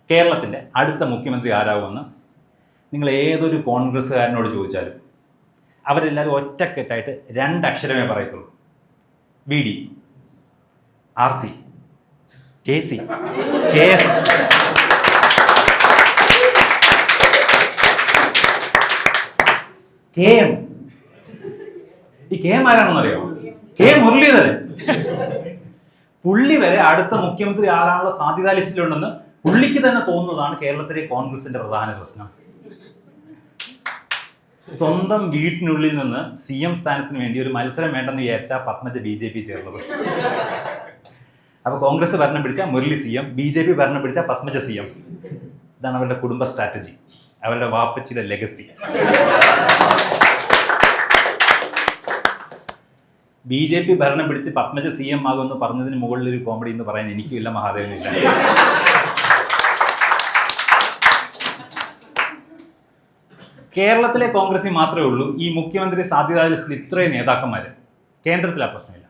കേരളത്തിൻ്റെ അടുത്ത മുഖ്യമന്ത്രി ആരാകുമെന്ന് നിങ്ങൾ ഏതൊരു കോൺഗ്രസ്സുകാരനോട് ചോദിച്ചാലും അവരെല്ലാവരും ഒറ്റക്കെട്ടായിട്ട് 2 അക്ഷരമേ പറയത്തുള്ളൂ. VD, RC, KC, KS. KM. ഈ KM ആരാണെന്നറിയോ? K മുരളീധരൻ. പുള്ളി വരെ അടുത്ത മുഖ്യമന്ത്രി ആകാനുള്ള സാധ്യതാ ലിസ്റ്റിലുണ്ടെന്ന് പുള്ളിക്ക് തന്നെ തോന്നുന്നതാണ് കേരളത്തിലെ കോൺഗ്രസിന്റെ പ്രധാന പ്രശ്നം. സ്വന്തം വീട്ടിനുള്ളിൽ നിന്ന് CM സ്ഥാനത്തിന് വേണ്ടി ഒരു മത്സരം വേണ്ടെന്ന് വിചാരിച്ച പത്മജ BJP ചേർന്നത്. അപ്പൊ കോൺഗ്രസ് ഭരണം പിടിച്ച മുരളി CM, BJP ഭരണം പിടിച്ച പത്മജ CM. ഇതാണ് അവരുടെ കുടുംബ സ്ട്രാറ്റജി, അവരുടെ വാപ്പച്ചിയുടെ ലെഗസി. BJP ഭരണം പിടിച്ച് പത്മജ CM ആകുമെന്ന് പറഞ്ഞതിന് മുകളിലൊരു കോമഡി എന്ന് പറയാൻ എനിക്കില്ല, മഹാദേവനില്ല. കേരളത്തിലെ കോൺഗ്രസിൽ മാത്രമേ ഉള്ളൂ ഈ മുഖ്യമന്ത്രി സാധ്യതാ ലിസ്റ്റിൽ ഇത്രയും നേതാക്കന്മാർ. കേന്ദ്രത്തിൽ ആ പ്രശ്നമില്ല.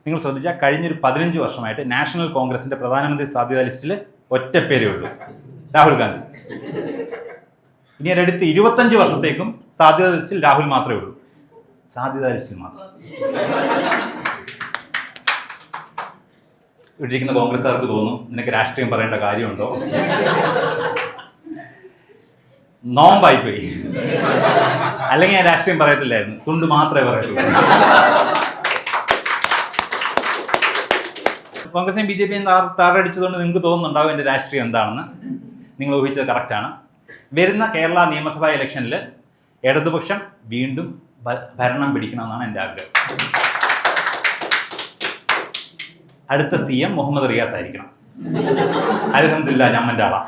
നിങ്ങൾ ശ്രദ്ധിച്ചാൽ കഴിഞ്ഞൊരു 15 വർഷമായിട്ട് നാഷണൽ കോൺഗ്രസിന്റെ പ്രധാനമന്ത്രി സാധ്യതാ ലിസ്റ്റിൽ ഒറ്റ പേരേ ഉള്ളൂ, രാഹുൽ ഗാന്ധി. ഇനി അടുത്ത് 25 വർഷത്തേക്കും സാധ്യതാ ലിസ്റ്റിൽ രാഹുൽ മാത്രമേ ഉള്ളൂ, സാധ്യതാ ലിസ്റ്റിൽ മാത്രം. ഇരിക്കുന്ന കോൺഗ്രസ്സുകാർക്ക് തോന്നും നിനക്ക് രാഷ്ട്രീയം പറയേണ്ട കാര്യമുണ്ടോ? നോമ്പായിപ്പോയി, അല്ലെങ്കിൽ ഞാൻ രാഷ്ട്രീയം പറയത്തില്ലായിരുന്നു, തുണ്ട് മാത്രമേ പറയത്തുള്ളൂ. കോൺഗ്രസിനെയും BJPയും താറടിച്ചതുകൊണ്ട് നിങ്ങൾക്ക് തോന്നുന്നുണ്ടാവും എൻ്റെ രാഷ്ട്രീയം എന്താണെന്ന്. നിങ്ങൾ ഊഹിച്ചത് കറക്റ്റാണ്. വരുന്ന കേരള നിയമസഭാ ഇലക്ഷനിൽ ഇടതുപക്ഷം വീണ്ടും ഭരണം പിടിക്കണമെന്നാണ് എൻ്റെ ആഗ്രഹം. അടുത്ത CM മുഹമ്മദ് റിയാസ് ആയിരിക്കണം. അൽഹംദുലില്ലാ, ഞാൻ എൻ്റെ ആളാണ്.